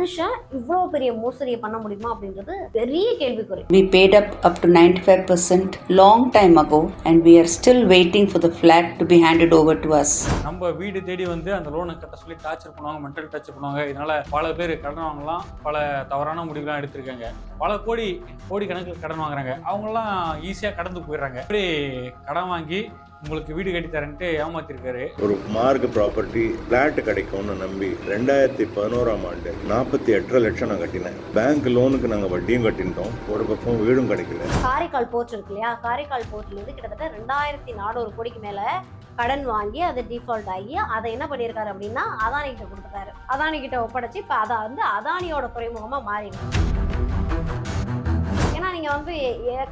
மனுஷன் இவ்வளோ பெரிய மோசடியை பண்ண முடியுமா அப்படின்றது பெரிய கேள்விக்குறி. We paid up to 95% long time ago and we are still waiting for the flat to be handed over to us. நம்ம வீடு தேடி வந்து அந்த லோனை கட்ட சொல்லி டார்ச்சர் பண்ணுவாங்க, மென்டல் டார்ச்சர் பண்ணுவாங்க. இதனால பல பேர் கடன் வாங்கலாம், பல தவறான முடிவுலாம் எடுத்திருக்காங்க. பல கோடி கணக்கில் கடன் வாங்குறாங்க. அவங்கெல்லாம் ஈஸியாக கடந்து போயிடுறாங்க. இப்படி கடன் வாங்கி உங்களுக்கு வீடு கட்டி தரேன்ட்டு ஏமாத்திருக்காரு. ஒரு மார்க் ப்ராப்பர்ட்டி பிளாட் கிடைக்கும்னு நம்பி 2011ஆம் ஆண்டு 48 லட்சம் நான் கட்டினேன். பேங்க் லோனுக்கு நாங்கள் வட்டியும் கட்டினோம், ஒரு பக்கம் வீடும் கிடைக்கல. காரைக்கால் போர்ட் இருக்கு இல்லையா, காரைக்கால் போர்ட்ல இருந்து கிட்டத்தட்ட 2400 கோடிக்கு மேல கடன் வாங்கி அதை டிஃபால்ட் ஆகி அதை என்ன பண்ணியிருக்காரு அப்படின்னா அதானி கிட்ட கொடுத்துருக்காரு. அதானி கிட்ட ஒப்படைச்சு இப்போ அதை வந்து அதானியோட துறைமுகமா மாறிடுச்சு. ஏன்னா நீங்க வந்து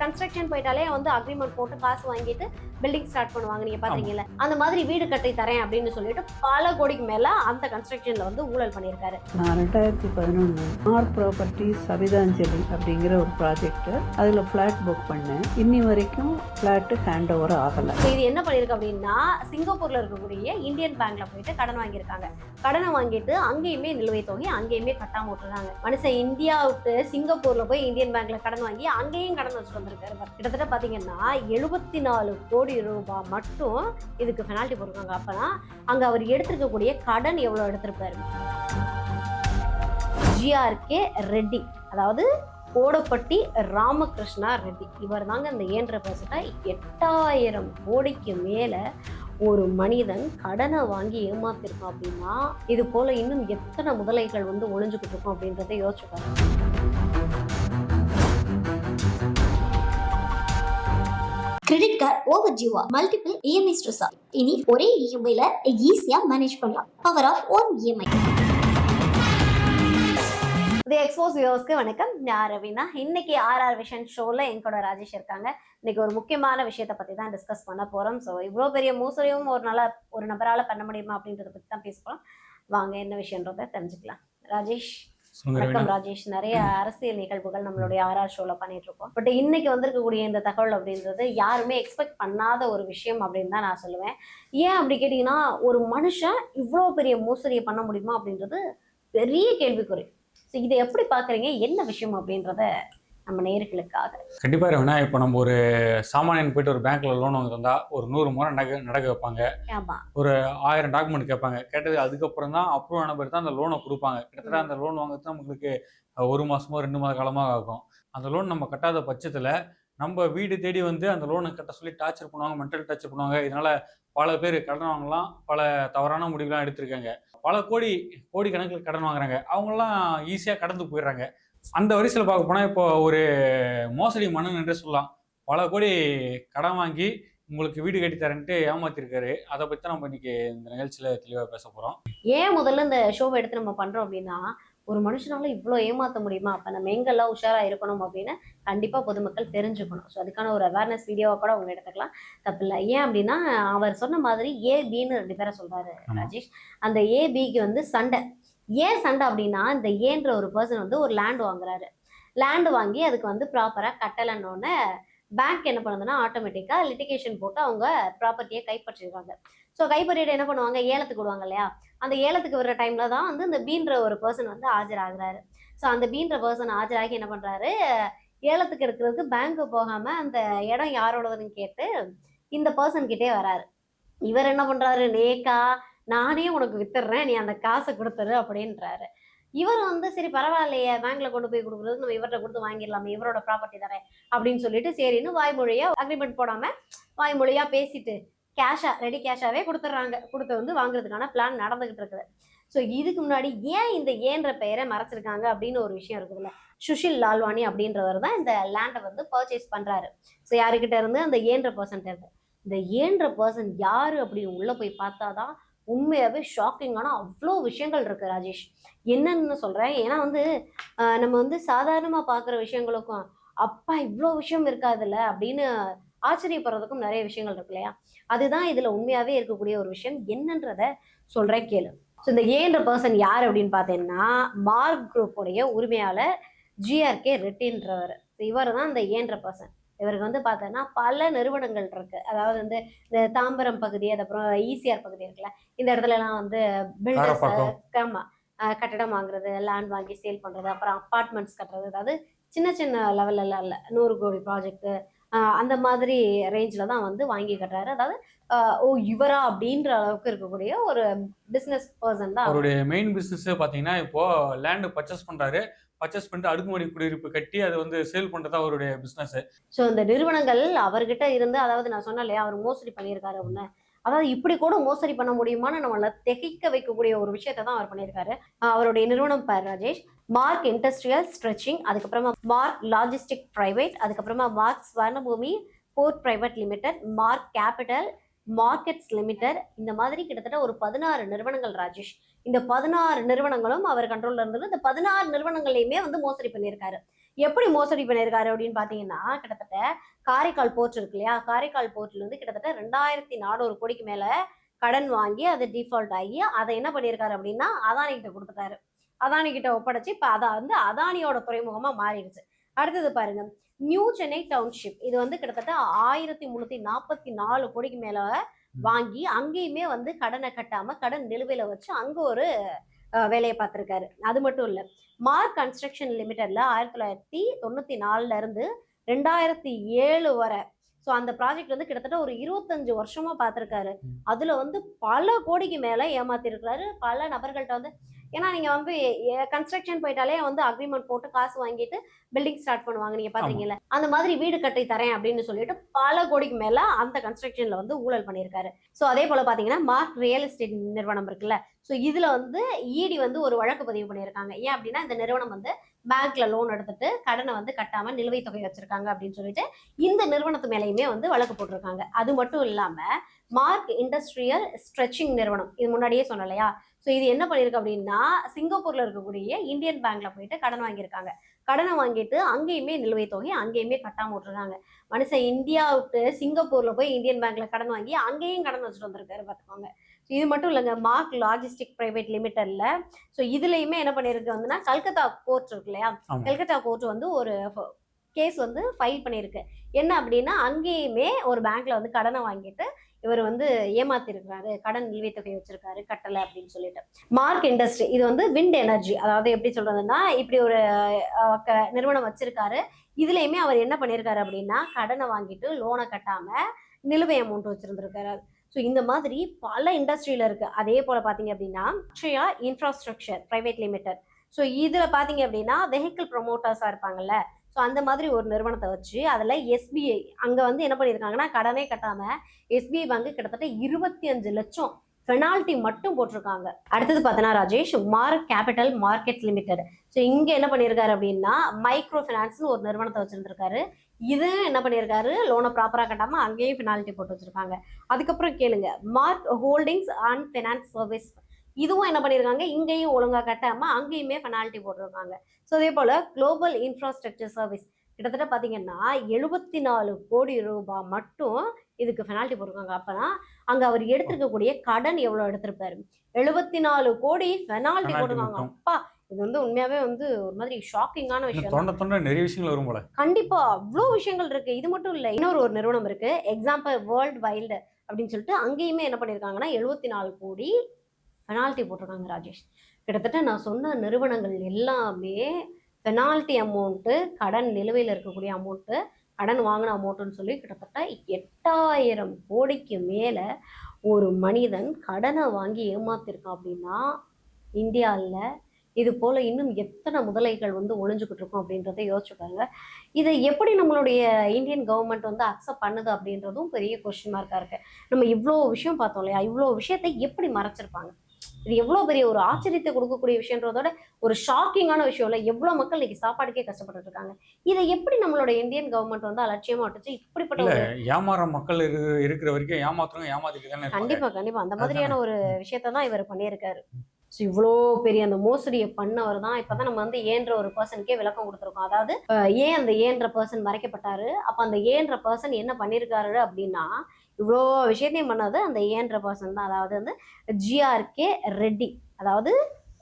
கன்ஸ்ட்ரக்ஷன் போயிட்டாலே வந்து அக்ரிமெண்ட் போட்டு காசு வாங்கிட்டு பில்டிங் ஸ்டார்ட் பண்ணுவாங்க. நீங்க பாத்தீங்கல்ல, அந்த மாதிரி வீடு கட்டி தரேன் அப்படின்னு சொல்லிட்டு பல கோடிக்கு மேல அந்த கன்ஸ்ட்ரக்ஷன்ல வந்து ஊழல் பண்ணியிருக்காரு. நான் 2011 மார்க் ப்ராப்பர்ட்டிஸ் சவிதாஞ்சலி அப்படிங்கிற ஒரு ப்ராஜெக்ட், அதுல ஃபிளாட் புக் பண்ணேன். இன்னி வரைக்கும் ஃபிளாட் ஹேண்ட் ஓவர் ஆகல. இது என்ன பண்ணிருக்கு அப்படின்னா சிங்கப்பூர்ல இருக்கக்கூடிய இந்தியன் பேங்க்ல போயிட்டு கடன் வாங்கியிருக்காங்க. கடனை வாங்கிட்டு அங்கேயுமே நிலுவைத் தொகை அங்கேயுமே கட்டாம விட்டுருக்காங்க. மனுஷன் இந்தியா விட்டு சிங்கப்பூர்ல போய் இந்தியன் பேங்க்ல கடன் வாங்கி அங்கேயும் கடன் வச்சுட்டு வந்திருக்காரு. கிட்டத்தட்ட பாத்தீங்கன்னா 74 கோடி ரூபாய் மட்டும் இதுக்கு பெனால்டி போட்டிருக்காங்க. அப்பனா அங்க அவர் எடுத்திருக்கக்கூடிய கடன் எவ்வளவு எடுத்திருப்பாரு? GRK ரெட்டி, அதாவது கோடப்பட்டி ராமகிருஷ்ணா ரெட்டி, இவர் தாங்க இந்த 8,000 கோடிக்கு மேல ஒரு மனிதன் கடனை வாங்கி ஏமாத்திருக்கான். அப்படின்னா இது போல இன்னும் எத்தனை முதலைகள் வந்து ஒளிஞ்சுக்கிட்டு இருக்கும் அப்படின்றத யோசிச்சுப்பாரு. கிரெடிட் கார்டு ஓவர் டியூவா, மல்டிபிள் இஎம்ஐ ஸ்ட்ரெஸ்ஸா? இனி ஒரே இஎம்ஐல ஈஸியா மேனேஜ் பண்ணலாம். Power of one EMI. The Expose வியூவர்ஸ்க்கு வணக்கம். நான் ரவீனா. இன்னைக்கு RR விஷன் ஷோல என் கூட ராஜேஷ் இருக்காங்க. இன்னைக்கு ஒரு முக்கியமான விஷயத்தை பத்தி தான் டிஸ்கஸ் பண்ண போறோம். ஸோ இவ்வளோ பெரிய மோசடியும் ஒரு நபரால பண்ண முடியுமா அப்படின்றத பத்தி தான் பேசுறோம். வாங்க என்ன விஷயன்றதை தெரிஞ்சுக்கலாம். ராஜேஷ் வணக்கம். ராஜேஷ், நிறைய அரசியல் நிகழ்வுகள் நம்மளுடைய RR ஷோல பண்ணிட்டு இருக்கோம். பட் இன்னைக்கு வந்திருக்கக்கூடிய இந்த தகவல் அப்படின்றது யாருமே எக்ஸ்பெக்ட் பண்ணாத ஒரு விஷயம் அப்படின்னு தான் நான் சொல்லுவேன். ஏன் அப்படி கேட்டீங்கன்னா, ஒரு மனுஷன் இவ்வளோ பெரிய மோசடியை பண்ண முடியுமா அப்படின்றது பெரிய கேள்விக்குறி. ஸோ இதை எப்படி பாக்குறீங்க, என்ன விஷயம் அப்படின்றத நம்ம நேயர்களுக்காக. கண்டிப்பா ரவீனா, இப்போ நம்ம ஒரு சாமானியன் போயிட்டு ஒரு பேங்க்ல லோன் வாங்குறதா ஒரு 100 முறை நடக்க வைப்பாங்க. ஒரு 1000 டாக்குமெண்ட் கேட்பாங்க. கேட்டது அதுக்கப்புறம் தான் அப்ரூவ் ஆன பேர் தான் அந்த லோனை கொடுப்பாங்க. கிட்டத்தட்ட அந்த லோன் வாங்குறது நம்மளுக்கு 1 மாசமோ 2 மாத காலமாக ஆகும். அந்த லோன் நம்ம கட்டாத பட்சத்தில் நம்ம வீடு தேடி வந்து அந்த லோனை கட்ட சொல்லி டார்ச்சர் பண்ணுவாங்க, மென்டல் டார்ச்சர் பண்ணுவாங்க. இதனால பல பேர் கடன் வாங்கலாம், பல தவறான முடிவுலாம் எடுத்திருக்காங்க. பல கோடி கணக்கில் கடன் வாங்குறாங்க. அவங்கெல்லாம் ஈஸியாக கடந்து போயிடுறாங்க. அந்த வரிசையில் பார்க்க போனால் இப்போ ஒரு மோசடி மன்னன் என்று சொல்லலாம். பல கோடி கடன் வாங்கி உங்களுக்கு வீடு கட்டி தரேன்ட்டு ஏமாத்திருக்காரு. அதை பற்றி தான் நம்ம இன்னைக்கு இந்த நிகழ்ச்சியில் தெளிவாக பேச போகிறோம். ஏன் முதல்ல இந்த ஷோவை எடுத்து நம்ம பண்ணுறோம் அப்படின்னா, ஒரு மனுஷனால இவ்வளோ ஏமாற்ற முடியுமா, அப்போ நம்ம எங்கெல்லாம் உஷாராக இருக்கணும் அப்படின்னு கண்டிப்பாக பொதுமக்கள் தெரிஞ்சுக்கணும். ஸோ அதுக்கான ஒரு அவேர்னஸ் வீடியோவை கூட அவங்க எடுத்துக்கலாம், தப்பில்லை. ஏன் அப்படின்னா, அவர் சொன்ன மாதிரி ஏபின்னு 2 பேரை சொல்றாரு ராஜேஷ். அந்த ஏபிக்கு வந்து சண்டை. ஏன் சண்டை அப்படின்னா, இந்த ஏன்ற ஒரு பர்சன் வந்து ஒரு லேண்ட் வாங்குறாரு. லேண்ட் வாங்கி அதுக்கு வந்து ப்ராப்பராக கட்டலைன்னொன்னே பேங்க் என்ன பண்ணுதுன்னா ஆட்டோமேட்டிக்காக லிட்டிகேஷன் போட்டு அவங்க ப்ராப்பர்ட்டியை கைப்பற்றிடுறாங்க. ஸோ கைப்பற்றிட்டு என்ன பண்ணுவாங்க, ஏலத்துக்கு விடுவாங்க இல்லையா. அந்த ஏலத்துக்கு வர்ற டைம்ல தான் வந்து இந்த பீன்ற ஒரு பர்சன் வந்து ஆஜராகிறாரு. ஸோ அந்த பீன்ற பர்சன் ஆஜராகி என்ன பண்றாரு, ஏலத்துக்கு எடுக்கிறதுக்கு பேங்க்கு போகாம அந்த இடம் யாரோடதுன்னு கேட்டு இந்த பர்சன் கிட்டே வராரு. இவர் என்ன பண்றாரு, நேக்கா நானே உனக்கு வித்துடுறேன், நீ அந்த காசை கொடுத்துரு அப்படின்றாரு. இவர் வந்து சரி பரவாயில்லையே, பேங்க்ல கொண்டு போய் கொடுக்குறது நம்ம இவர்கிட்ட கொடுத்து வாங்கிடலாமே, இவரோட ப்ராப்பர்ட்டி தரேன் அப்படின்னு சொல்லிட்டு சரின்னு வாய்மொழியா அக்ரிமெண்ட் போடாம வாய்மொழியா பேசிட்டு ரெடி கேஷாவே கொடுத்துட்றாங்க. கொடுத்து வந்து வாங்குறதுக்கான பிளான் நடந்துகிட்டு இருக்குது. ஸோ இதுக்கு முன்னாடி ஏன் இந்த ஏன்ற பெயரை மறைச்சிருக்காங்க அப்படின்னு ஒரு விஷயம் இருக்குதுல்ல. சுஷில் லால்வானி அப்படின்றவர் தான் இந்த லேண்டை வந்து பர்ச்சேஸ் பண்றாரு. ஸோ யாருக்கிட்ட இருந்து, அந்த ஏன்ற பர்சன்ட் இருந்து. இந்த ஏன்ற பர்சன் யாரு அப்படின்னு உள்ள போய் பார்த்தாதான் உண்மையாவே ஷாக்கிங்கான அவ்வளோ விஷயங்கள் இருக்கு ராஜேஷ். என்னன்னு சொல்றேன், ஏன்னா வந்து நம்ம வந்து சாதாரணமா பார்க்குற விஷயங்களுக்கும் அப்பா இவ்வளோ விஷயம் இருக்காதுல்ல அப்படின்னு ஆச்சரியப்படுறதுக்கும் நிறைய விஷயங்கள் இருக்கு இல்லையா. அதுதான் இதுல உண்மையாவே இருக்கக்கூடிய ஒரு விஷயம். என்னன்றத சொல்றேன் கேளு. ஸோ இந்த ஏன்ற பர்சன் யார் அப்படின்னு பார்த்தீங்கன்னா, மார்க் குரூப்புடைய உரிமையாளர் GRK ரெட்டின்றவர். இவர் தான் இந்த ஏன்ற பர்சன். இவருக்கு வந்து பார்த்தோன்னா பல நிறுவனங்கள் இருக்கு. அதாவது வந்து இந்த தாம்பரம் பகுதி, அதுக்கப்புறம் ECR பகுதி இருக்குல்ல, இந்த இடத்துல எல்லாம் வந்து பில்டர்ஸ், ஆமா கட்டடம் வாங்குறது, லேண்ட் வாங்கி சேல் பண்றது, அப்புறம் அப்பார்ட்மெண்ட்ஸ் கட்டுறது, அதாவது சின்ன சின்ன லெவல்ல இல்ல 100 கோடி ப்ராஜெக்ட் அந்த மாதிரி ரேஞ்சில் தான் வந்து வாங்கி கட்டுறாரு. அதாவது ஓ இவரா அப்படின்ற அளவுக்கு இருக்கக்கூடிய ஒரு பிஸ்னஸ் பர்சன் தான். அவருடைய மெயின் பிஸ்னஸ் பார்த்தீங்கன்னா இப்போ லேண்டு பர்ச்சேஸ் பண்ணுறாரு. பர்ச்சேஸ் பண்ணிட்டு அடுக்குமாடி குடியிருப்பு கட்டி அதை வந்து சேல் பண்ணுறது அவருடைய பிஸ்னஸ். ஸோ இந்த நிறுவனங்கள் அவர்கிட்ட இருந்து, அதாவது நான் சொன்னேன் இல்லையா, அவர் மோசடி பண்ணியிருக்காரு அப்படின்னு, அதாவது இப்படி கூட மோசடி பண்ண முடியுமான்னு நம்மள திகைக்க வைக்கக்கூடிய ஒரு விஷயத்தை தான் அவர் பண்ணியிருக்காரு. அவருடைய நிறுவனம் பேர் ராஜேஷ், மார்க் இண்டஸ்ட்ரியல் ஸ்ட்ரெச்சிங், அதுக்கப்புறமா மார்க் லாஜிஸ்டிக் பிரைவேட், அதுக்கப்புறமா Mark Swarnabhoomi port private limited, Mark capital markets limited, இந்த மாதிரி கிட்டத்தட்ட ஒரு 16 நிறுவனங்கள் ராஜேஷ். இந்த 16 நிறுவனங்களும் அவர் கண்ட்ரோல்ல இருந்தது. இந்த 16 நிறுவனங்களையுமே வந்து மோசடி பண்ணியிருக்காரு. எப்படி மோசடி பண்ணியிருக்காரு அப்படின்னு பாத்தீங்கன்னா, கிட்டத்தட்ட காரைக்கால் போர்ட் இருக்கு இல்லையா, காரைக்கால் போர்ட்ல இருந்து கிட்டத்தட்ட 2400 கோடிக்கு மேல கடன் வாங்கி அது டிஃபால்ட் ஆகி அதை என்ன பண்ணியிருக்காரு அப்படின்னா அதானி கிட்ட கொடுத்துட்டாரு. அதானி கிட்ட ஒப்படைச்சு இப்ப அதை வந்து அதானியோட துறைமுகமா மாறிடுச்சு. அடுத்தது பாருங்க, நியூ சென்னை டவுன்ஷிப், இது வந்து கிட்டத்தட்ட 1344 கோடிக்கு மேல வாங்கி அங்கேயுமே வந்து கடனை கட்டாம கடன் நிலுவையில வச்சு அங்க ஒரு வேலையை பார்த்திருக்காரு. அது மட்டும் இல்ல, மார்க் கன்ஸ்ட்ரக்ஷன் லிமிடெட்ல 1994 இருந்து 2007 வரை, ஸோ அந்த ப்ராஜெக்ட் வந்து கிட்டத்தட்ட ஒரு 25 வருஷமா பார்த்திருக்காரு. அதுல வந்து பல கோடிக்கு மேல ஏமாத்திருக்கிறாரு பல நபர்கள்ட்ட வந்து. ஏன்னா நீங்க வந்து கன்ஸ்ட்ரக்ஷன் போயிட்டாலே வந்து அக்ரிமெண்ட் போட்டு காசு வாங்கிட்டு பில்டிங் ஸ்டார்ட் பண்ணுவாங்க, நீங்க பாத்தீங்கல்ல, அந்த மாதிரி வீடு கட்டி தரேன் அப்படின்னு சொல்லிட்டு பல கோடிக்கு மேல அந்த கன்ஸ்ட்ரக்ஷன்ல வந்து ஊழல் பண்ணியிருக்காரு. ஸோ அதே போல பாத்தீங்கன்னா மார்க் ரியல் எஸ்டேட் நிறுவனம் இருக்குல்ல, ஸோ இதுல வந்து இடி வந்து ஒரு வழக்கு பதிவு பண்ணியிருக்காங்க. ஏன் அப்படின்னா இந்த நிறுவனம் வந்து பேங்க்ல லோன் எடுத்துட்டு கடனை வந்து கட்டாம நிலுவைத் தொகை வச்சிருக்காங்க அப்படின்னு சொல்லிட்டு இந்த நிறுவனத்து மேலேயுமே வந்து வழக்கு போட்டிருக்காங்க. அது மட்டும் இல்லாம மார்க் இண்டஸ்ட்ரியல் ஸ்ட்ரெச்சிங் நிறுவனம், இது முன்னாடியே சொன்னேன் இல்லையா, ஸோ இது என்ன பண்ணிருக்கு அப்படின்னா சிங்கப்பூர்ல இருக்கக்கூடிய இந்தியன் பேங்க்ல போயிட்டு கடன் வாங்கியிருக்காங்க. கடனை வாங்கிட்டு அங்கேயுமே நிலுவைத் தொகை அங்கேயுமே கட்டாம விட்டுருக்காங்க. மனுஷன் இந்தியாவுக்கு சிங்கப்பூர்ல போய் இந்தியன் பேங்க்ல கடன் வாங்கி அங்கேயும் கடன் வச்சுட்டு வந்திருக்காரு பார்த்துக்கோங்க. இது மட்டும் இல்லைங்க, மார்க் லாஜிஸ்டிக் பிரைவேட் லிமிடெட்ல, ஸோ இதுலயுமே என்ன பண்ணிருக்கு வந்துன்னா கல்கத்தா கோர்ட் இருக்கு இல்லையா, கல்கத்தா கோர்ட் வந்து ஒரு கேஸ் வந்து ஃபைல் பண்ணியிருக்கு. என்ன அப்படின்னா அங்கேயுமே ஒரு பேங்க்ல வந்து கடனை வாங்கிட்டு இவர் வந்து ஏமாத்திருக்கிறாரு, கடன் நிலுவைத் தொகை வச்சிருக்காரு கட்டலை அப்படின்னு சொல்லிட்டு. மார்க் இண்டஸ்ட்ரி, இது வந்து விண்ட் எனர்ஜி, அதாவது எப்படி சொல்றதுன்னா இப்படி ஒரு நிறுவனம் வச்சிருக்காரு. இதுலயுமே அவர் என்ன பண்ணியிருக்காரு அப்படின்னா கடனை வாங்கிட்டு லோனை கட்டாம நிலுவை அமௌண்ட் வச்சிருந்திருக்காரு. ஸோ இந்த மாதிரி பல இண்டஸ்ட்ரியில இருக்கு. அதே போல பாத்தீங்க அப்படின்னா Akshaya infrastructure private limited, so இதுல பாத்தீங்க அப்படின்னா வெஹிக்கிள் ப்ரொமோட்டர்ஸா இருப்பாங்கல்ல, ஸோ அந்த மாதிரி ஒரு நிறுவனத்தை வச்சு அதில் எஸ்பிஐ அங்கே வந்து என்ன பண்ணியிருக்காங்கன்னா கடனே கட்டாமல் எஸ்பிஐ பேங்க்கு கிட்டத்தட்ட 25 லட்சம் பெனால்ட்டி மட்டும் போட்டிருக்காங்க. அடுத்தது பார்த்தீங்கன்னா Rajesh, mark capital markets limited, so இங்கே என்ன பண்ணியிருக்காரு அப்படின்னா மைக்ரோ ஃபினான்ஸ்னு ஒரு நிறுவனத்தை வச்சுருந்துருக்காரு. இது என்ன பண்ணியிருக்காரு, லோனை ப்ராப்பராக கட்டாமல் அங்கேயும் பெனால்ட்டி போட்டு வச்சுருக்காங்க. அதுக்கப்புறம் கேளுங்க, mark holdings and finance service, இதுவும் என்ன பண்ணியிருக்காங்க இங்கேயும் ஒழுங்காக கட்டாமல் அங்கேயுமே பெனால்ட்டி போட்டிருக்காங்க. ஸோ அதே போல் குளோபல் இன்ஃப்ராஸ்ட்ரக்சர் சர்வீஸ், கிட்டத்தட்ட பார்த்தீங்கன்னா 74 கோடி ரூபாய் மட்டும் இதுக்கு பெனால்ட்டி போட்டிருக்காங்க. அப்போனா அங்கே அவர் எடுத்திருக்கக்கூடிய கடன் எவ்வளோ எடுத்திருப்பாரு, 74 கோடி பெனால்ட்டி போட்டிருக்காங்க. அப்பா, இது வந்து உண்மையாவே வந்து ஒரு மாதிரி ஷாக்கிங்கான விஷயம். நிறைய விஷயங்கள் வரும் போல. கண்டிப்பா அவ்வளோ விஷயங்கள் இருக்கு. இது மட்டும் இல்லை, இன்னொரு நிறுவனம் இருக்கு, எக்ஸாம்பிள் வேர்ல்ட் வைல்டு அப்படின்னு சொல்லிட்டு, அங்கேயுமே என்ன பண்ணியிருக்காங்கன்னா 74 கோடி பெனால்ட்டி போட்டிருக்காங்க ராஜேஷ். கிட்டத்தட்ட நான் சொன்ன நிறுவனங்கள் எல்லாமே பெனால்ட்டி அமௌண்ட்டு, கடன் நிலுவையில் இருக்கக்கூடிய அமௌண்ட்டு, கடன் வாங்கின அமௌண்ட்டுன்னு சொல்லி கிட்டத்தட்ட 8000 கோடிக்கு மேலே ஒரு மனிதன் கடனை வாங்கி ஏமாத்திருக்கான். அப்படின்னா இந்தியாவில் இது போல் இன்னும் எத்தனை முதலைகள் வந்து ஒளிஞ்சுக்கிட்டு இருக்கும் அப்படின்றத யோசிச்சுக்காங்க. இதை எப்படி நம்மளுடைய இந்தியன் கவர்மெண்ட் வந்து அக்செப்ட் பண்ணுது அப்படின்றதும் பெரிய கொஸ்டின் மார்க்காக இருக்கு. நம்ம இவ்வளோ விஷயம் பார்த்தோம் இல்லையா, இவ்வளோ விஷயத்தை எப்படி மறைச்சிருப்பாங்க, இது எவ்வளோ பெரிய ஒரு ஆச்சரியத்தை கொடுக்கக்கூடிய விஷயன்றதோட ஒரு ஷாக்கிங்கான விஷயம் இல்லை. எவ்வளோ மக்கள் இன்னைக்கு சாப்பாடுக்கே கஷ்டப்பட்டு இருக்காங்க. இதை எப்படி நம்மளோட இந்தியன் கவர்மெண்ட் வந்து அலட்சியமா விட்டுச்சு? இப்படிப்பட்ட ஏமாற மக்கள் இருக்கிற வரைக்கும் ஏமாத்துறவங்க ஏமாத்திட்டு தானே. கண்டிப்பா அந்த மாதிரியான ஒரு விஷயத்த தான் இவர் பண்ணியிருக்காரு. ஸோ இவ்வளோ பெரிய அந்த மோசடியை பண்ணவர் தான் இப்போதான் நம்ம வந்து ஏன்ற ஒரு பர்சனுக்கே விளக்கம் கொடுத்துருக்கோம். அதாவது ஏன் அந்த ஏன்ற பர்சன் மறைக்கப்பட்டாரு, அப்போ அந்த ஏன்ற பர்சன் என்ன பண்ணியிருக்காரு அப்படின்னா இவ்வளோ விஷயத்தையும் பண்ணது அந்த ஏன்ற பர்சன் தான். அதாவது வந்து GRK ரெட்டி, அதாவது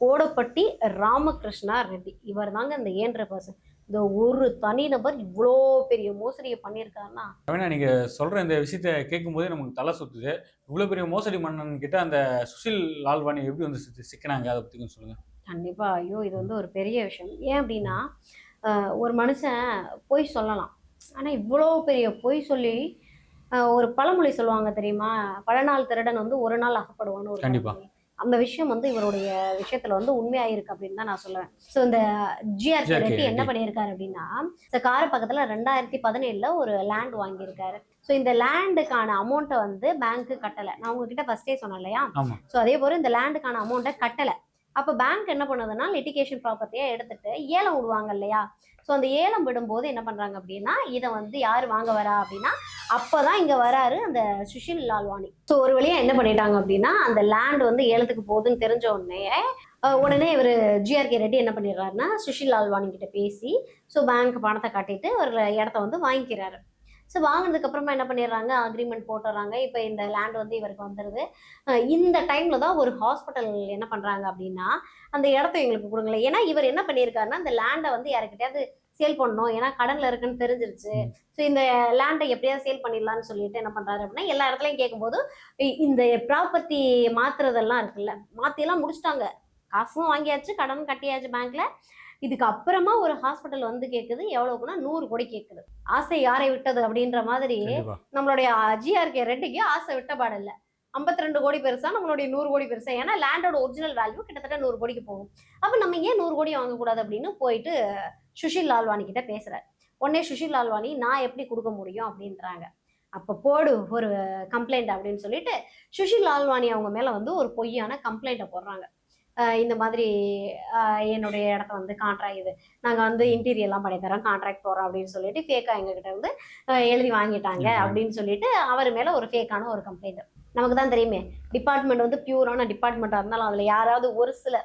கோடப்பட்டி ராமகிருஷ்ணா ரெட்டி, இவர் தாங்க இந்த ஏன்ற பர்சன். இந்த ஒரு தனிநபர் இவ்வளோ பெரிய மோசடியை பண்ணியிருக்காருன்னா, நீங்க சொல்ற இந்த விஷயத்த கேட்கும் போதே நமக்கு தலை சுத்துது. இவ்வளோ பெரிய மோசடி மன்னன் கிட்ட அந்த சுஷில் லால்வானி எப்படி வந்து சிக்கினாங்க, அதை பத்தி கொஞ்சம் சொல்லுங்க. கண்டிப்பா. ஐயோ! இது வந்து ஒரு பெரிய விஷயம். ஏன் அப்படின்னா, ஒரு மனுஷன் பொய் சொல்லலாம். ஆனா, இவ்வளோ பெரிய பொய் சொல்லி ஒரு பழமொழி சொல்லுவாங்க தெரியுமா? "பல நாள் திருடன் வந்து ஒரு நாள் அகப்படுவான்னு" ஒரு கண்டிப்பா. பழமொழி. அந்த விஷயம் வந்து இவருடைய விஷயத்துல வந்து உண்மையாயிருக்கு அப்படின்னு தான் நான் சொல்லுவேன். ஸோ இந்த ஜிஆர்கே ஜிஆர்கே ரெட்டி என்ன ரெட்டி. பண்ணியிருக்காரு அப்படின்னா, இந்த காரப்பாக்கத்துல 2017ல ஒரு லேண்ட் வாங்கியிருக்காரு. ஸோ இந்த லேண்டுக்கான அமௌண்ட்ட வந்து பேங்க்கு கட்டல. நான் உங்ககிட்ட ஃபர்ஸ்ட்டே சொன்னேன் இல்லையா? ஆமா. ஸோ அதே போல இந்த லேண்டுக்கான அமௌண்ட்ட கட்டல. அப்ப பேங்க் என்ன பண்ணுதுன்னா, லிட்டிகேஷன் ப்ராப்பர்ட்டியா எடுத்துட்டு ஏலம் விடுவாங்க இல்லையா? ஸோ அந்த ஏலம் விடும்போது என்ன பண்றாங்க அப்படின்னா, இத வந்து யாரு வாங்க வரா அப்படின்னா, அப்பதான் இங்க வராரு அந்த சுஷில் லால்வானி. ஸோ ஒரு வழியா என்ன பண்ணிட்டாங்க அப்படின்னா, அந்த லேண்ட் வந்து ஏலத்துக்கு போகுதுன்னு தெரிஞ்ச உடனே இவரு ஜிஆர்கே ரெட்டி என்ன பண்ணிடுறாருன்னா, சுஷில் லால்வானி கிட்ட பேசி, ஸோ பேங்க் பணத்த கட்டிட்டு ஒரு இடத்த வந்து வாங்கிக்கிறாரு. ஸோ வாங்கினதுக்கு அப்புறமா என்ன பண்ணிடுறாங்க, அக்ரிமெண்ட் போட்டுறாங்க. இப்போ இந்த லேண்ட் வந்து இவருக்கு வந்துருது. இந்த டைம்ல தான் ஒரு ஹாஸ்பிட்டல் என்ன பண்றாங்க அப்படின்னா, அந்த இடத்த எங்களுக்கு கொடுங்களேன். ஏன்னா இவர் என்ன பண்ணியிருக்காருன்னா, அந்த லேண்டை வந்து யாருக்கிட்டயாவது சேல் பண்ணணும். ஏன்னா கடன்ல இருக்குன்னு தெரிஞ்சிருச்சு. ஸோ இந்த லேண்டை எப்படியாவது சேல் பண்ணிடலாம்னு சொல்லிட்டு என்ன பண்றாரு அப்படின்னா, எல்லா இடத்துலையும் கேட்கும்போது இந்த ப்ராப்பர்ட்டி மாத்துறதெல்லாம் இருக்குல்ல, மாத்தியெல்லாம் முடிச்சிட்டாங்க. காசும் வாங்கியாச்சு, கடனும் கட்டியாச்சு பேங்க்ல. இதுக்கு அப்புறமா ஒரு ஹாஸ்பிட்டல் வந்து கேட்குது. எவ்வளவுக்குன்னா 100 கோடி கேட்குது. ஆசை யாரை விட்டது அப்படின்ற மாதிரி கண்டிப்பா. நம்மளுடைய ஜிஆர்கே ரெட்டிக்கு ஆசை விட்ட பாடல்ல. 52 கோடி பெருசா, நம்மளுடைய 100 கோடி பெருசா. ஏன்னா லேண்டோட ஒரிஜினல் வேல்யூ கிட்டத்தட்ட 100 கோடிக்கு போகும். அப்ப நம்ம ஏன் 100 கோடி வாங்கக்கூடாது அப்படின்னு போயிட்டு சுஷில் லால்வானி கிட்ட பேசுறாரு. உடனே சுஷில் லால்வானி நான் எப்படி கொடுக்க முடியும் அப்படின்றாங்க. அப்ப போடு ஒரு கம்ப்ளைண்ட் அப்படின்னு சொல்லிட்டு சுஷில் லால்வானி அவங்க மேல வந்து ஒரு பொய்யான கம்ப்ளைண்ட்டை போடுறாங்க. இந்த மாதிரி என்னுடைய இடத்த வந்து இது நாங்கள் வந்து இன்டீரியர்லாம் பண்ணி தரோம், கான்ட்ராக்ட் போகிறோம் அப்படின்னு சொல்லிட்டு ஃபேக்காக எங்ககிட்ட வந்து எழுதி வாங்கிட்டாங்க அப்படின்னு சொல்லிட்டு அவர் மேலே ஒரு ஃபேக்கான ஒரு கம்ப்ளைண்ட். நமக்கு தான் தெரியுமே, டிபார்ட்மெண்ட் வந்து பியூரான டிபார்ட்மெண்ட்டாக இருந்தாலும் அதில் யாராவது ஒரு சில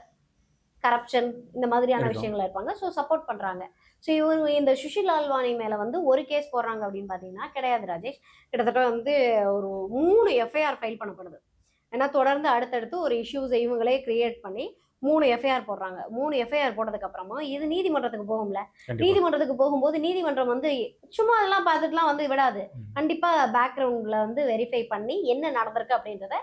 கரப்ஷன் இந்த மாதிரியான விஷயங்கள் இருப்பாங்க. ஸோ சப்போர்ட் பண்ணுறாங்க. ஸோ இவர் இந்த சுஷில் லால்வானி மேலே வந்து ஒரு கேஸ் போடுறாங்க அப்படின்னு பார்த்தீங்கன்னா கிடையாது ராஜேஷ். கிட்டத்தட்ட வந்து ஒரு 3 எஃப்ஐஆர் ஃபைல் பண்ணப்படுது. ஏன்னா தொடர்ந்து அடுத்தடுத்து ஒரு இஷ்யூஸை இவங்களே கிரியேட் பண்ணி 3 எஃப்ஐஆர் போடுறாங்க. 3 எஃப்ஐஆர் போட்டதுக்கு அப்புறமா இது நீதிமன்றத்துக்கு போகும்ல. நீதிமன்றத்துக்கு போகும்போது நீதிமன்றம் வந்து சும்மா அதெல்லாம் பார்த்துட்டுலாம் வந்து விடாது. கண்டிப்பா பேக்ரவுண்ட்ல வந்து வெரிஃபை பண்ணி என்ன நடந்திருக்கு அப்படின்றத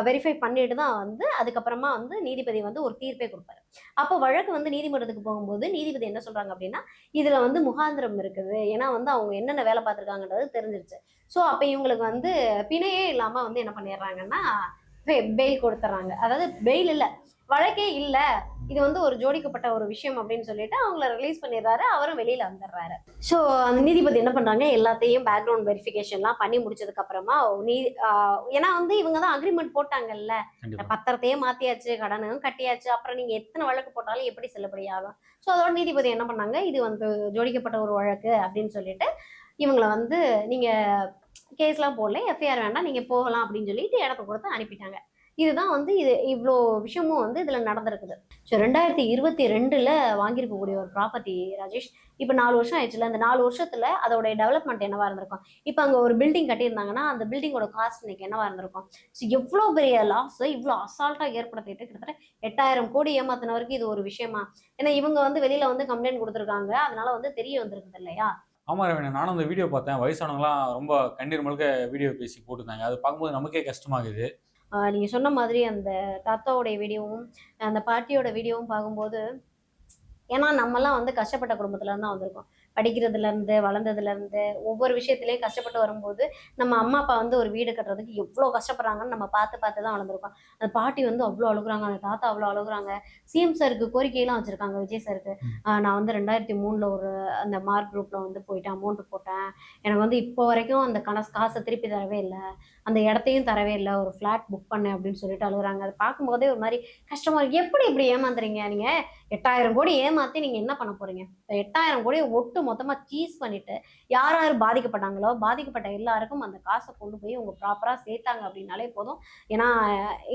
வெரிஃபை பண்ணிட்டு தான் வந்து அதுக்கப்புறமா வந்து நீதிபதி வந்து ஒரு தீர்ப்பே கொடுப்பாரு. அப்போ வழக்கு வந்து நீதிமன்றத்துக்கு போகும்போது நீதிபதி என்ன சொல்றாங்க அப்படின்னா, இதுல வந்து முகாந்திரம் இருக்குது. ஏன்னா வந்து அவங்க என்னென்ன வேலை பார்த்துருக்காங்கன்றது தெரிஞ்சிருச்சு. ஸோ அப்ப இவங்களுக்கு வந்து பிணையே இல்லாம வந்து என்ன பண்ணிடுறாங்கன்னா பெயில் கொடுத்துட்றாங்க. அதாவது பெயில் இல்ல, வழக்கே இல்ல, இது வந்து ஒரு ஜோடிக்கப்பட்ட ஒரு விஷயம் அப்படின்னு சொல்லிட்டு அவங்கள ரிலீஸ் பண்ணிடுறாரு. அவரும் வெளியில வந்துடுறாரு. ஸோ அந்த நீதிபதி என்ன பண்றாங்க, எல்லாத்தையும் பேக்ரவுண்ட் வெரிஃபிகேஷன்லாம் பண்ணி முடிச்சதுக்கு அப்புறமா ஏன்னா வந்து இவங்க தான் அக்ரிமெண்ட் போட்டாங்கல்ல, பத்திரத்தையே மாத்தியாச்சு, கடனும் கட்டியாச்சு, அப்புறம் நீங்க எத்தனை வழக்கு போட்டாலும் எப்படி செல்லுபடியாகும். ஸோ அதோட நீதிபதி என்ன பண்ணாங்க, இது வந்து ஜோடிக்கப்பட்ட ஒரு வழக்கு அப்படின்னு சொல்லிட்டு இவங்களை வந்து நீங்க கேஸ்லாம் போடல, எஃப்ஐஆர் வேண்டாம், நீங்க போகலாம் அப்படின்னு சொல்லிட்டு இடத்த கொடுத்து அனுப்பிட்டாங்க. இதுதான் வந்து இது இவ்வளோ விஷயமும் வந்து இதுல நடந்திருக்குது. ஸோ 2022ல வாங்கியிருக்கக்கூடிய ஒரு ப்ராப்பர்ட்டி ராஜேஷ், இப்போ 4 வருஷம் ஆயிடுச்சுல. அந்த 4 வருஷத்துல அதோட டெவலப்மெண்ட் என்னவா இருந்திருக்கும். இப்போ அங்க ஒரு பில்டிங் கட்டியிருந்தாங்கன்னா அந்த பில்டிங்கோட காஸ்ட் இன்னைக்கு என்னவா இருந்திருக்கும். ஸோ எவ்வளோ பெரிய லாஸ் இவ்வளோ அசால்ட்டா ஏற்படுத்திட்டு கிட்டத்தட்ட 8000 கோடி ஏமாத்தினவருக்கு இது ஒரு விஷயமா. ஏன்னா இவங்க வந்து வெளியில வந்து கம்ப்ளைண்ட் கொடுத்துருக்காங்க, அதனால வந்து தெரிய வந்திருக்குது இல்லையா. ஆமா ரவீனா, நானும் அந்த வீடியோ பார்த்தேன். வயசானவங்களாம் ரொம்ப கண்ணீர் முழுக்க வீடியோ பேசி போட்டிருந்தாங்க. அது பார்க்கும்போது நமக்கே கஷ்டமாகுது. நீங்க சொன்ன மாதிரி அந்த தாத்தாவுடைய வீடியோவும் அந்த பாட்டியோட வீடியோவும் பார்க்கும்போது, ஏன்னா நம்மலாம் வந்து கஷ்டப்பட்ட குடும்பத்துல இருந்து தான் வந்திருக்கோம். படிக்கிறதுல இருந்து வளர்ந்ததுல இருந்து ஒவ்வொரு விஷயத்திலயும் கஷ்டப்பட்டு வரும்போது நம்ம அம்மா அப்பா வந்து ஒரு வீடு கட்டுறதுக்கு எவ்வளோ கஷ்டப்படுறாங்கன்னு நம்ம பார்த்து பார்த்து தான் வளர்ந்துருக்கோம். அந்த பாட்டி வந்து அவ்வளோ அழுகுறாங்க, அந்த தாத்தா அவ்வளோ அழுகுறாங்க. சிஎம் சாருக்கு கோரிக்கையெல்லாம் வச்சிருக்காங்க, விஜய் சாருக்கு. நான் வந்து 2003ல ஒரு அந்த மார்க் குரூப்ல வந்து போயிட்டு அமௌண்ட் போட்டேன், எனக்கு வந்து இப்போ வரைக்கும் அந்த காசை திருப்பி தரவே இல்லை, அந்த இடத்தையும் தரவே இல்லை, ஒரு ஃப்ளாட் புக் பண்ணேன் அப்படின்னு சொல்லிட்டு அழுகுறாங்க. அதை பார்க்கும்போதே ஒரு மாதிரி கஷ்டமா இருக்கு. எப்படி இப்படி ஏமாந்துறீங்க நீங்க? 8000 கோடி ஏமாத்தி நீங்க என்ன பண்ண போறீங்க? 8000 கோடியை ஒட்டு மொத்தமா சீஸ் பண்ணிட்டு யார் யார் பாதிக்கப்பட்டாங்களோ பாதிக்கப்பட்ட எல்லாருக்கும் அந்த காசை கொண்டு போய் உங்க ப்ராப்பரா சேர்த்தாங்க அப்படின்னாலே போதும். ஏன்னா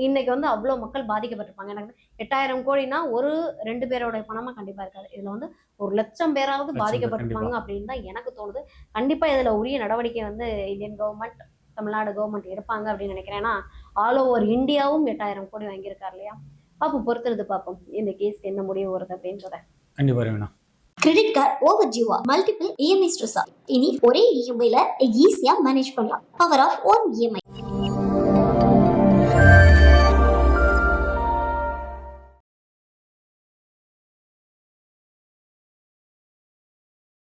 இன்னைக்கு வந்து அவ்வளோ மக்கள் பாதிக்கப்பட்டிருப்பாங்க. எனக்கு 8000 கோடினா ஒரு 2 பேரோட பணமா கண்டிப்பா இருக்காது. இதுல வந்து 1,00,000 பேராவது பாதிக்கப்பட்டிருப்பாங்க அப்படின்னு தான் எனக்கு தோணுது. கண்டிப்பா இதுல உரிய நடவடிக்கை வந்து இந்தியன் கவர்மெண்ட், தமிழ்நாடு கவர்மெண்ட் எடுப்பாங்க அப்படின்னு நினைக்கிறேன். ஏன்னா ஆல் ஓவர் இந்தியாவும் 8000 கோடி வாங்கியிருக்காரு இல்லையா. பார்ப்போம், பொறுத்திருந்து பார்ப்போம் இந்த கேஸ்க்கு என்ன முடிவு வருது அப்படின்றத. கண்டிப்பா ரவீனா. கிரெடிட் கார்டு ஓவர் ஜீவா மல்டிபிள் இஎம்ஐ ஸ்ட்ரெஸ். இனி ஒரே இஎம்ஐல ஈஸியா மேனேஜ் பண்ணலாம். Power of one EMI.